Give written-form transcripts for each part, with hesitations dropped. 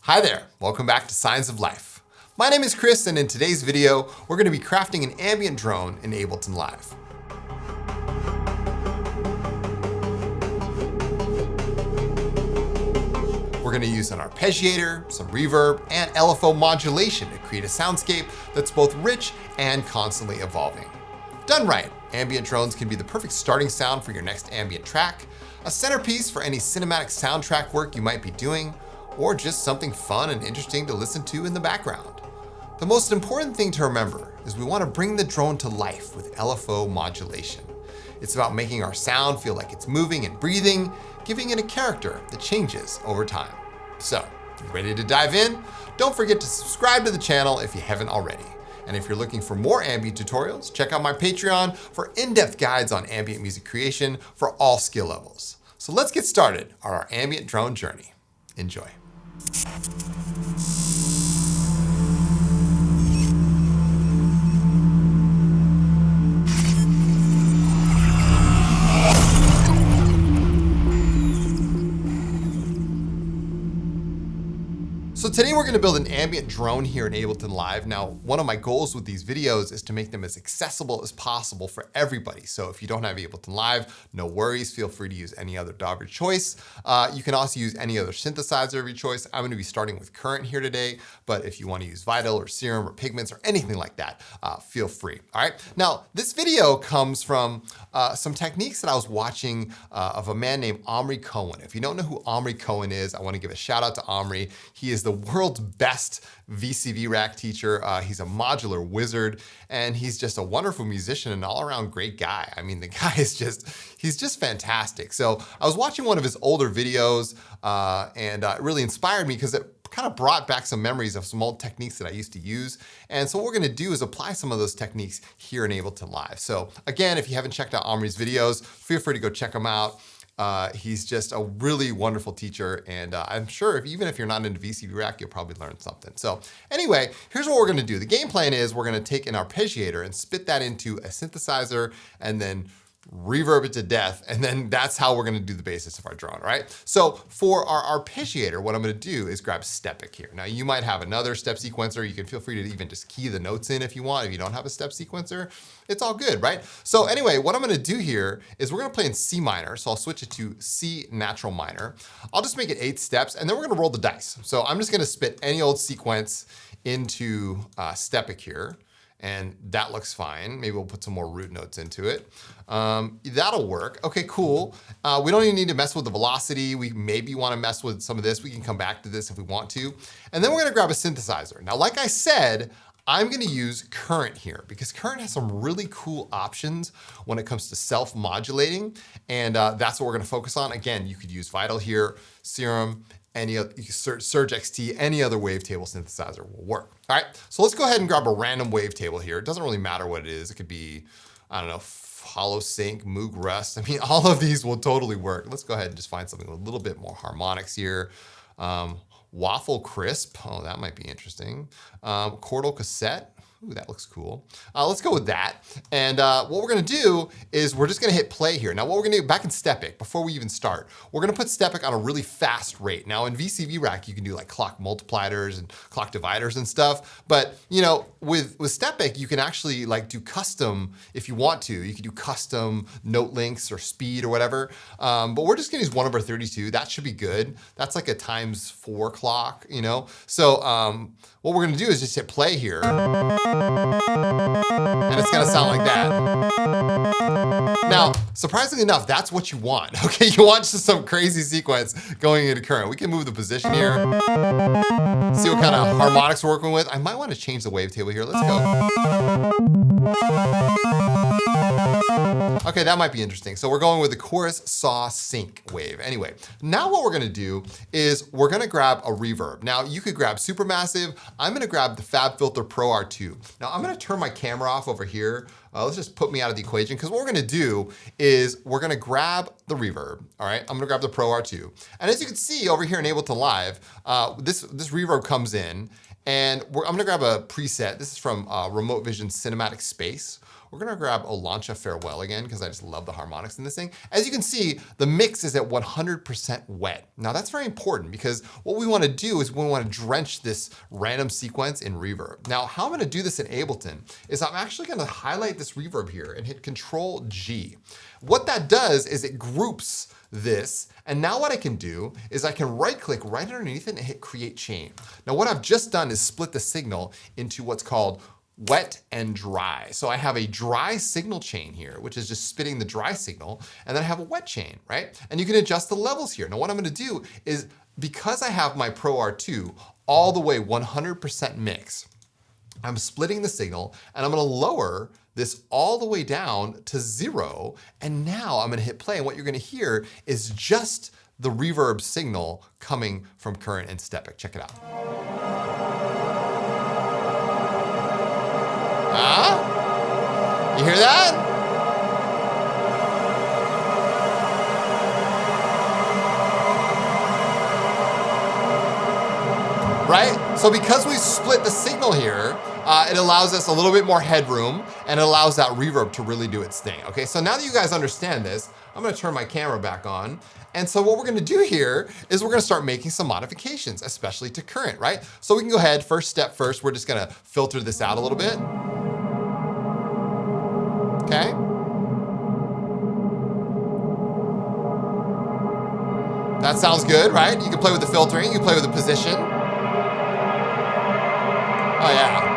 Hi there, welcome back to Signs of Life. My name is Chris, and in today's video, we're going to be crafting an ambient drone in Ableton Live. We're going to use an arpeggiator, some reverb, and LFO modulation to create a soundscape that's both rich and constantly evolving. Done right, ambient drones can be the perfect starting sound for your next ambient track, a centerpiece for any cinematic soundtrack work you might be doing, or just something fun and interesting to listen to in the background. The most important thing to remember is we want to bring the drone to life with LFO modulation. It's about making our sound feel like it's moving and breathing, giving it a character that changes over time. So, you ready to dive in? Don't forget to subscribe to the channel if you haven't already. And if you're looking for more ambient tutorials, check out my Patreon for in-depth guides on ambient music creation for all skill levels. So let's get started on our ambient drone journey. Enjoy. So today we're going to build an ambient drone here in Ableton Live. Now, one of my goals with these videos is to make them as accessible as possible for everybody. So if you don't have Ableton Live, no worries, feel free to use any other DAW of your choice. You can also use any other synthesizer of your choice. I'm going to be starting with Current here today, but if you want to use Vital or Serum or Pigments or anything like that, feel free. All right. Now, this video comes from some techniques that I was watching of a man named Omri Cohen. If you don't know who Omri Cohen is, I want to give a shout out to Omri. He is the world's best VCV rack teacher. He's a modular wizard, and he's just a wonderful musician and all around great guy. I mean, the guy is he's just fantastic. So I was watching one of his older videos and it really inspired me because it kind of brought back some memories of some old techniques that I used to use. And so what we're gonna do is apply some of those techniques here in Ableton Live. So again, if you haven't checked out Omri's videos, feel free to go check them out. He's just a really wonderful teacher, and I'm sure even if you're not into VCV rack, you'll probably learn something. So anyway, here's what we're gonna do. The game plan is we're gonna take an arpeggiator and spit that into a synthesizer and then reverb it to death, and then that's how we're gonna do the basis of our drone, right? So for our arpeggiator, what I'm gonna do is grab Stepic here. Now you might have another step sequencer. You can feel free to even just key the notes in if you want. If you don't have a step sequencer, it's all good, right? So anyway, what I'm gonna do here is we're gonna play in C minor. So I'll switch it to C natural minor. I'll just make it 8 steps, and then we're gonna roll the dice. So I'm just gonna spit any old sequence into Stepic here. And that looks fine. Maybe we'll put some more root notes into it. That'll work. Okay, cool. We don't even need to mess with the velocity. We maybe want to mess with some of this. We can come back to this if we want to. And then we're gonna grab a synthesizer. Now, like I said, I'm gonna use Current here because Current has some really cool options when it comes to self-modulating. And that's what we're gonna focus on. Again, you could use Vital here, Serum, any other, you can search Surge XT, any other wavetable synthesizer will work. All right, so let's go ahead and grab a random wavetable here. It doesn't really matter what it is. It could be, I don't know, Hollow Sync, Moog Rust. I mean, all of these will totally work. Let's go ahead and just find something with a little bit more harmonics here. Waffle Crisp, oh, that might be interesting. Chordal Cassette. Ooh, that looks cool. Let's go with that. And what we're gonna do is we're just gonna hit play here. Now what we're gonna do, back in Stepic, before we even start, we're gonna put Stepic on a really fast rate. Now in VCV rack, you can do like clock multipliers and clock dividers and stuff. But you know, with Stepic, you can actually like do custom, if you want to, you can do custom note lengths or speed or whatever. But we're just gonna use 1/32. That should be good. That's like a ×4 clock, you know? So what we're gonna do is just hit play here. And it's gonna sound like that. Now, surprisingly enough, that's what you want, okay? You want just some crazy sequence going into Current. We can move the position here, see what kind of harmonics we're working with. I might wanna change the wavetable here. Let's go. Okay, that might be interesting. So we're going with the chorus saw sync wave. Anyway, now what we're gonna do is we're gonna grab a reverb. Now you could grab Supermassive. I'm gonna grab the FabFilter Pro R2. Now I'm gonna turn my camera off over here let's just put me out of the equation, because what we're gonna do is we're gonna grab the reverb, all right? I'm gonna grab the Pro R2. And as you can see over here in Ableton Live, this reverb comes in, and I'm gonna grab a preset. This is from Remote Vision Cinematic Space. We're gonna grab Olancha Farewell again, because I just love the harmonics in this thing. As you can see, the mix is at 100% wet. Now that's very important, because what we wanna do is we wanna drench this random sequence in reverb. Now, how I'm gonna do this in Ableton is I'm actually gonna highlight this reverb here and hit Control G. What that does is it groups this, and now what I can do is I can right click right underneath it and hit Create Chain. Now what I've just done is split the signal into what's called wet and dry. So I have a dry signal chain here, which is just spitting the dry signal, and then I have a wet chain, right? And you can adjust the levels here. Now what I'm gonna do is, because I have my Pro R2 all the way 100% mix, I'm splitting the signal, and I'm gonna lower this all the way down to 0, and now I'm gonna hit play, and what you're gonna hear is just the reverb signal coming from Current and Stepic. Check it out. You hear that? Right? So because we split the signal here, it allows us a little bit more headroom, and it allows that reverb to really do its thing. Okay, so now that you guys understand this, I'm gonna turn my camera back on. And so what we're gonna do here is we're gonna start making some modifications, especially to Current, right? So we can go ahead, first step first, we're just gonna filter this out a little bit. Okay. That sounds good, right? You can play with the filtering, you can play with the position. Oh yeah.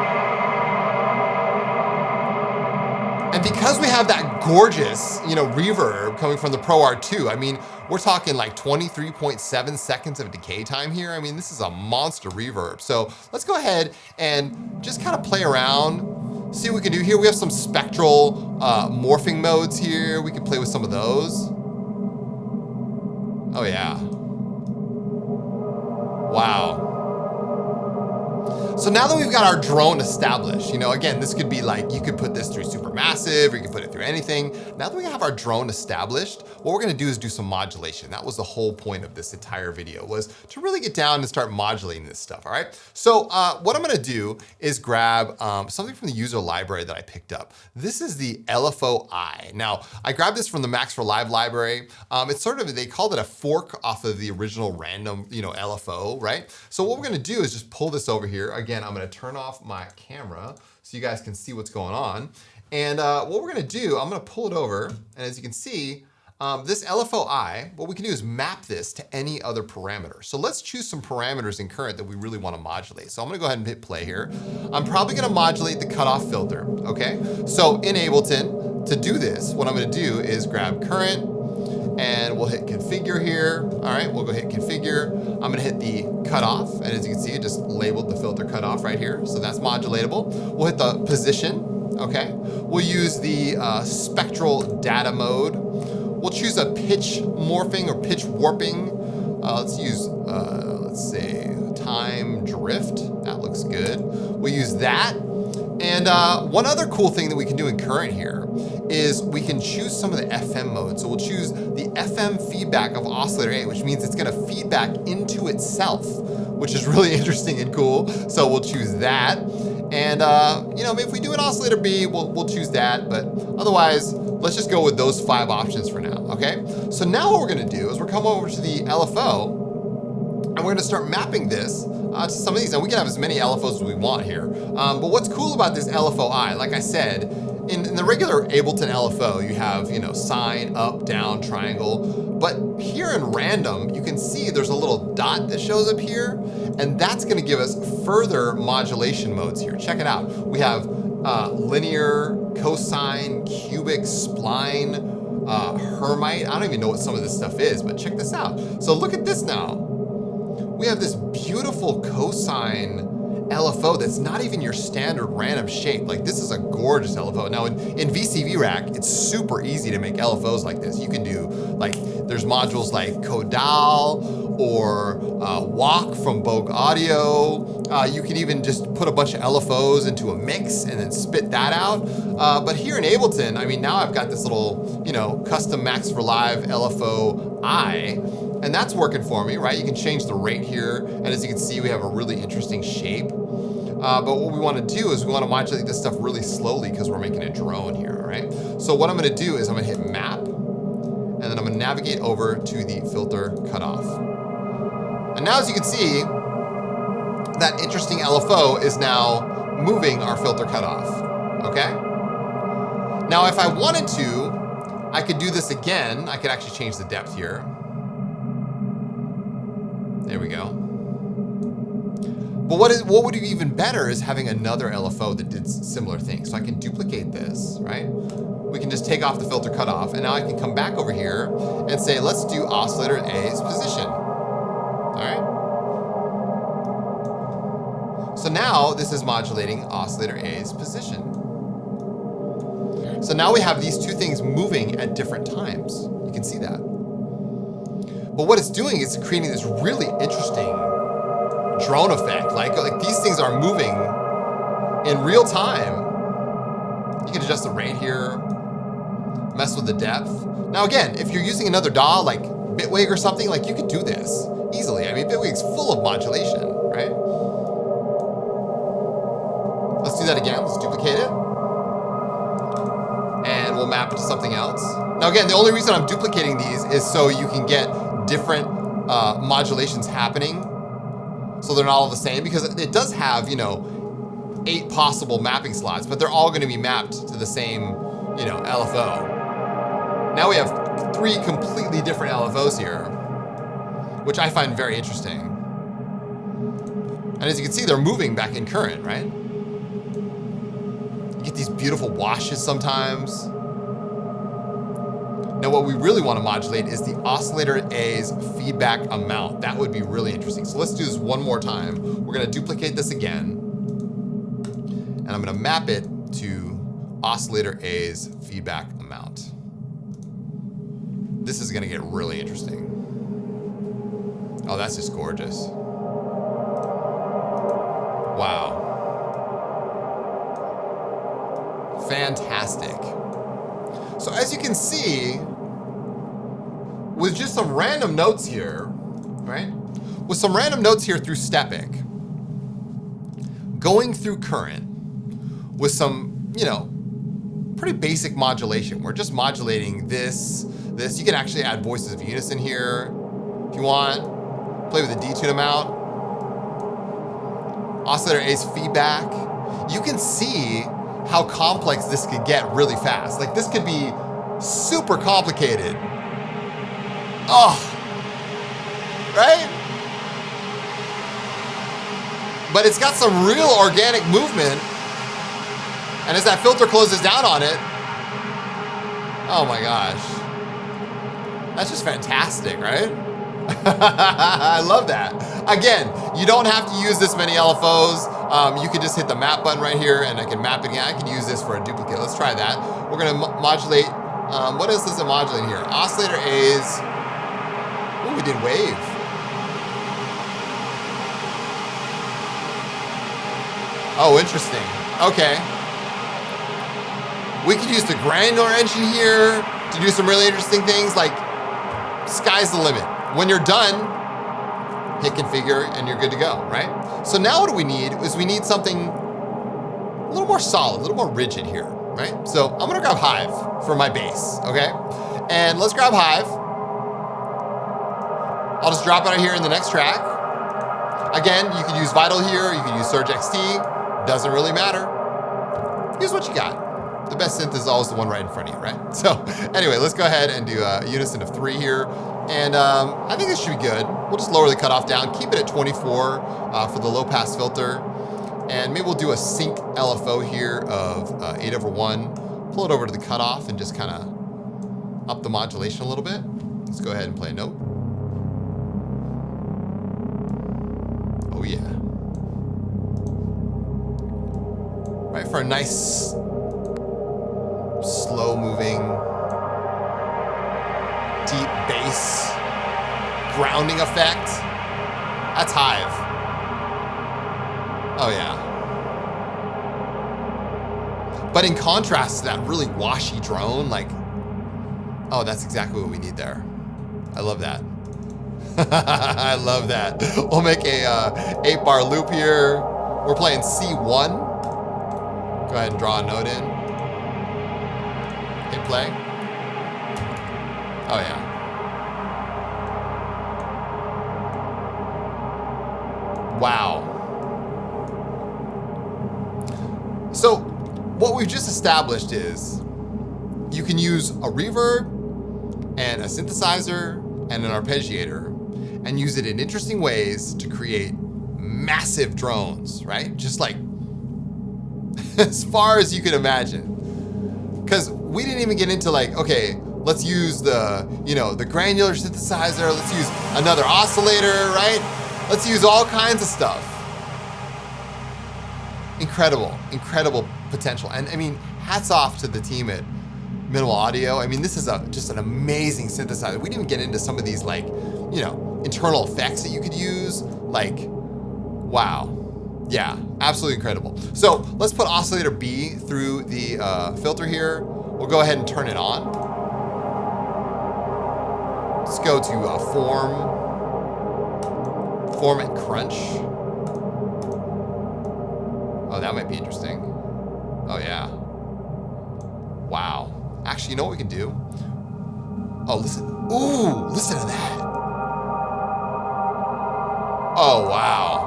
And because we have that gorgeous, reverb coming from the Pro R2, I mean, we're talking like 23.7 seconds of decay time here. I mean, this is a monster reverb. So let's go ahead and just kind of play around, see what we can do here. We have some spectral morphing modes here. We can play with some of those. Oh yeah. Wow. So now that we've got our drone established, again, this could be like, you could put this through Supermassive, or you could put it through anything. Now that we have our drone established, what we're gonna do is do some modulation. That was the whole point of this entire video, was to really get down and start modulating this stuff, all right? So what I'm gonna do is grab something from the user library that I picked up. This is the LFO I. Now, I grabbed this from the Max for Live library. It's sort of, they called it a fork off of the original random, LFO, right? So what we're gonna do is just pull this over here. Again, I'm gonna turn off my camera so you guys can see what's going on. And what we're gonna do, I'm gonna pull it over, and as you can see, this LFO I, what we can do is map this to any other parameter. So let's choose some parameters in Current that we really wanna modulate. So I'm gonna go ahead and hit play here. I'm probably gonna modulate the cutoff filter, okay? So in Ableton, to do this, what I'm gonna do is grab Current, and we'll hit configure here. All right, we'll go hit configure. I'm gonna hit the cutoff, and as you can see, it just labeled the filter cutoff right here. So that's modulatable. We'll hit the position, okay? We'll use the spectral data mode. We'll choose a pitch morphing or pitch warping. Let's use, let's say, time drift. That looks good. We'll use that. And one other cool thing that we can do in Current here is we can choose some of the FM modes. So we'll choose the FM feedback of oscillator A, which means it's gonna feed back into itself, which is really interesting and cool. So we'll choose that. And if we do an oscillator B, we'll choose that, but otherwise, let's just go with those 5 options for now, okay? So now what we're gonna do is we're come over to the LFO, and we're gonna start mapping this to some of these. And we can have as many LFOs as we want here. But what's cool about this LFO I, like I said, in the regular Ableton LFO, you have, sine, up, down, triangle. But here in random, you can see there's a little dot that shows up here, and that's gonna give us further modulation modes here. Check it out. We have linear, cosine, cubic, spline, Hermite. I don't even know what some of this stuff is, but check this out. So look at this now. We have this beautiful cosine LFO that's not even your standard random shape. Like, this is a gorgeous LFO. Now in VCV Rack, it's super easy to make LFOs like this. You can do, like, there's modules like Codal or Walk from Bogue Audio. You can even just put a bunch of LFOs into a mix and then spit that out. But here in Ableton, I mean, now I've got this little, you know, custom Max for Live LFO I, and that's working for me, right? You can change the rate here, and as you can see, we have a really interesting shape. But what we want to do is we want to modulate this stuff really slowly because we're making a drone here, all right? So what I'm going to do is I'm going to hit Map, and then I'm going to navigate over to the filter cutoff. And now, as you can see, that interesting LFO is now moving our filter cutoff, okay? Now, if I wanted to, I could do this again. I could actually change the depth here. There we go. But what would be even better is having another LFO that did similar things. So I can duplicate this, right? We can just take off the filter cutoff, and now I can come back over here and say, let's do oscillator A's position. All right? So now this is modulating oscillator A's position. So now we have these two things moving at different times. You can see that. But what it's doing is creating this really interesting drone effect. Like these things are moving in real time. You can adjust the rate here, mess with the depth. Now again, if you're using another DAW like Bitwig or something, like you could do this easily. I mean, Bitwig's full of modulation, right? Let's do that again. Let's duplicate it. And we'll map it to something else. Now again, the only reason I'm duplicating these is so you can get different modulations happening, so they're not all the same, because it does have, you know, 8 possible mapping slots, but they're all going to be mapped to the same, you know, LFO. Now we have 3 completely different LFOs here, which I find very interesting. And as you can see, they're moving back in current, right? You get these beautiful washes sometimes. Now what we really want to modulate is the oscillator A's feedback amount. That would be really interesting. So let's do this one more time. We're going to duplicate this again, and I'm going to map it to oscillator A's feedback amount. This is going to get really interesting. Oh, that's just gorgeous. Wow. Fantastic. So as you can see, with just some random notes here, right? With some random notes here through Stepic, going through current with some, you know, pretty basic modulation. We're just modulating this. You can actually add voices of unison here if you want. Play with the detune amount. Oscillator A's feedback. You can see how complex this could get really fast. Like this could be super complicated. Oh, right? But it's got some real organic movement. And as that filter closes down on it, oh my gosh. That's just fantastic, right? I love that. Again, you don't have to use this many LFOs. You can just hit the map button right here and I can map it again. I can use this for a duplicate. Let's try that. We're gonna modulate, what else is it modulating here? Oscillator A's, oh, we did wave. Oh, interesting, okay. We could use the granular engine here to do some really interesting things, like sky's the limit. When you're done, hit configure and you're good to go, right? So now what do we need is we need something a little more solid, a little more rigid here, right? So I'm gonna grab Hive for my bass, okay? And let's grab Hive. I'll just drop it out here in the next track. Again, you can use Vital here, you can use Surge XT, doesn't really matter. Here's what you got. The best synth is always the one right in front of you, right? So anyway, let's go ahead and do a unison of 3 here. And I think this should be good. We'll just lower the cutoff down, keep it at 24 for the low pass filter. And maybe we'll do a sync LFO here of 8/1. Pull it over to the cutoff and just kind of up the modulation a little bit. Let's go ahead and play a note. Oh yeah. Right, for a nice slow moving, deep bass grounding effect. That's Hive. Oh yeah. But in contrast to that really washy drone, like, oh, that's exactly what we need there. I love that. I love that. We'll make a 8-bar loop here. We're playing C1. Go ahead and draw a note in. Hit play. Oh yeah. Wow. So what we've just established is you can use a reverb and a synthesizer and an arpeggiator and use it in interesting ways to create massive drones, right? Just like as far as you can imagine. Because we didn't even get into like, okay, let's use the, you know, the granular synthesizer, let's use another oscillator, right? Let's use all kinds of stuff. Incredible, incredible potential. And I mean, hats off to the team at Minimal Audio. I mean, this is just an amazing synthesizer. We didn't even get into some of these like, you know, internal effects that you could use. Like, wow. Yeah, absolutely incredible. So let's put oscillator B through the filter here. We'll go ahead and turn it on. Let's go to form and crunch. Oh, that might be interesting. Oh yeah. Wow. Actually, you know what we can do? Oh, listen. Ooh, listen to that. Oh, wow.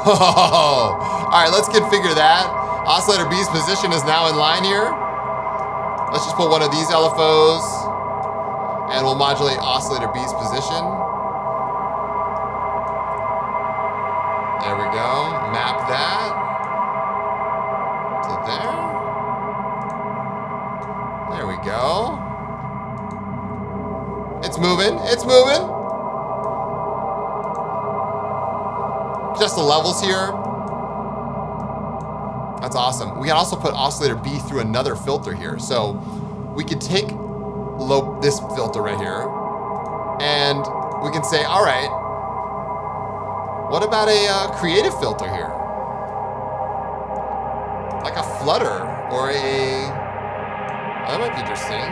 Oh, all right, let's configure that. Oscillator B's position is now in line here. Let's just put one of these LFOs and we'll modulate oscillator B's position. There we go. Map that to there. There we go. It's moving. It's moving. Just the levels here. That's awesome. We can also put oscillator B through another filter here. So we could take this filter right here and we can say, all right, what about a creative filter here? Like a flutter or a, oh, that might be interesting,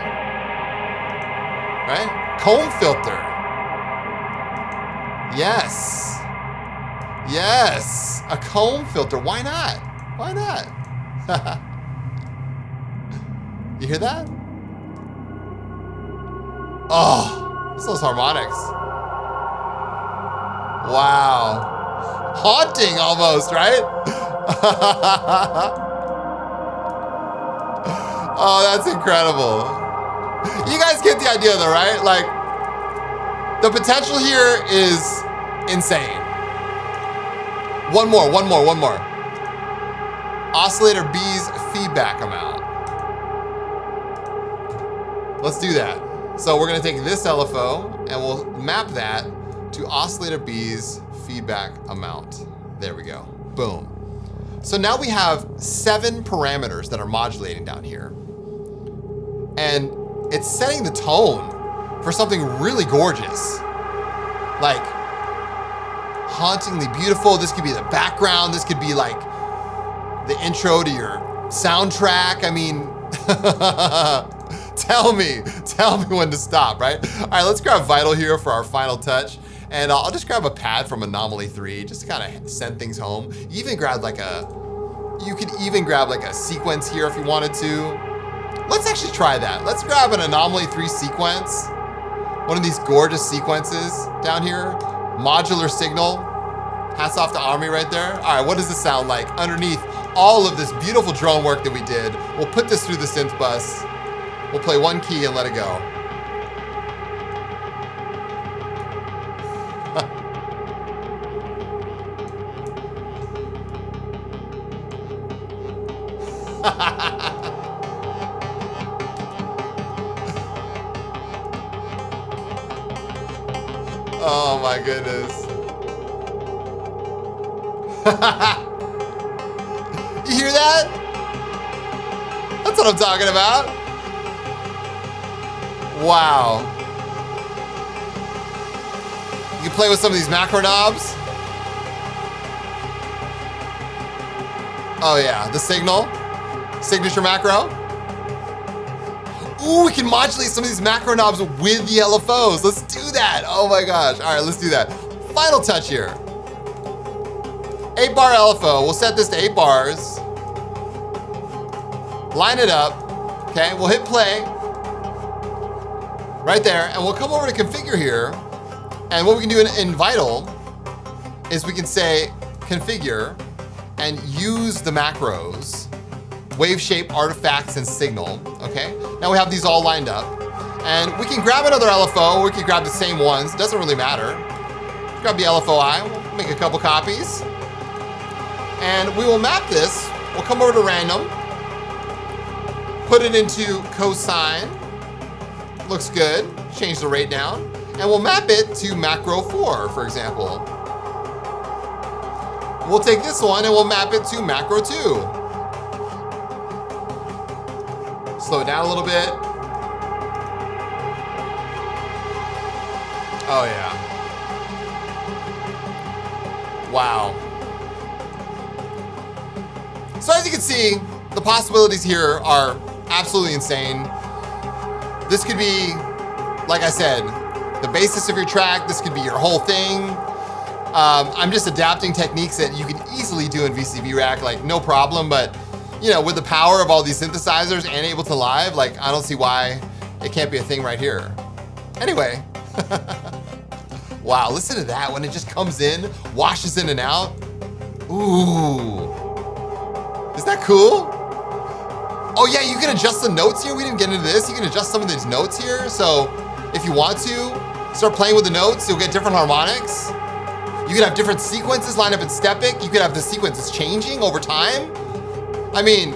right? Cohen filter. Yes. Yes, a Cohen filter. Why not? Why not? You hear that? Oh, it's those harmonics. Wow. Haunting almost, right? Oh, that's incredible. You guys get the idea though, right? Like, the potential here is insane. One more. Oscillator B's feedback amount. Let's do that. So we're gonna take this LFO and we'll map that to oscillator B's feedback amount. There we go, boom. So now we have 7 parameters that are modulating down here. And it's setting the tone for something really gorgeous. Like, hauntingly beautiful. This could be the background. This could be like the intro to your soundtrack. I mean, tell me when to stop, right? All right, let's grab Vital here for our final touch. And I'll just grab a pad from Anomaly 3 just to kind of send things home. You could even grab like a sequence here if you wanted to. Let's actually try that. Let's grab an Anomaly 3 sequence. One of these gorgeous sequences down here. Modular signal. Hats off to Omri right there. All right, what does this sound like underneath all of this beautiful drone work that we did? We'll put this through the synth bus. We'll play one key and let it go. Oh my goodness. You hear that? That's what I'm talking about. Wow. You can play with some of these macro knobs. Oh yeah, the signature macro. Ooh, we can modulate some of these macro knobs with the LFOs. Let's do that. Oh my gosh. All right, let's do that. Final touch here. 8-bar LFO. We'll set this to 8 bars. Line it up. Okay, we'll hit play. Right there, and we'll come over to configure here. And what we can do in Vital is we can say configure and use the macros, wave shape, artifacts, and signal, okay? Now we have these all lined up. And we can grab another LFO, or we can grab the same ones, doesn't really matter. Grab the LFOI, we'll make a couple copies. And we will map this, we'll come over to random, put it into cosine, looks good, change the rate down, and we'll map it to macro 4, for example. We'll take this one and we'll map it to macro 2. Slow it down a little bit. Oh yeah. Wow. So as you can see, the possibilities here are absolutely insane. This could be, like I said, the basis of your track. This could be your whole thing. I'm just adapting techniques that you can easily do in VCV Rack, like no problem, but you know, with the power of all these synthesizers and Ableton Live, like I don't see why it can't be a thing right here. Anyway, wow, listen to that when it just comes in, washes in and out. Ooh, is that cool? Oh yeah, you can adjust the notes here. We didn't get into this. You can adjust some of these notes here. So if you want to, start playing with the notes, you'll get different harmonics. You could have different sequences lined up in Stepic. You could have the sequences changing over time. I mean,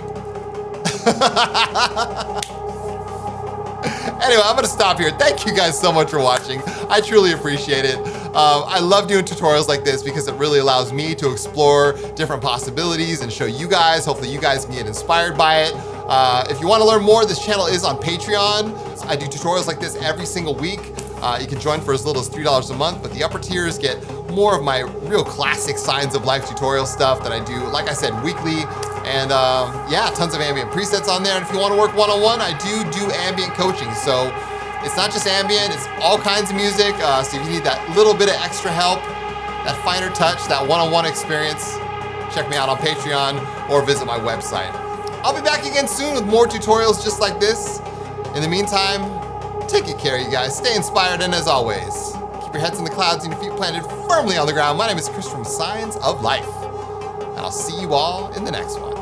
anyway, I'm gonna stop here. Thank you guys so much for watching. I truly appreciate it. I love doing tutorials like this because it really allows me to explore different possibilities and show you guys. Hopefully you guys can get inspired by it. If you want to learn more, this channel is on Patreon. I do tutorials like this every single week. You can join for as little as $3 a month, but the upper tiers get more of my real classic signs of life tutorial stuff that I do, like I said, weekly. And yeah, tons of ambient presets on there. And if you want to work one-on-one, I do ambient coaching. So it's not just ambient, it's all kinds of music. So if you need that little bit of extra help, that finer touch, that one-on-one experience, check me out on Patreon or visit my website. I'll be back again soon with more tutorials just like this. In the meantime, take good care, you guys. Stay inspired, and as always, keep your heads in the clouds and your feet planted firmly on the ground. My name is Chris from Signs of Life, and I'll see you all in the next one.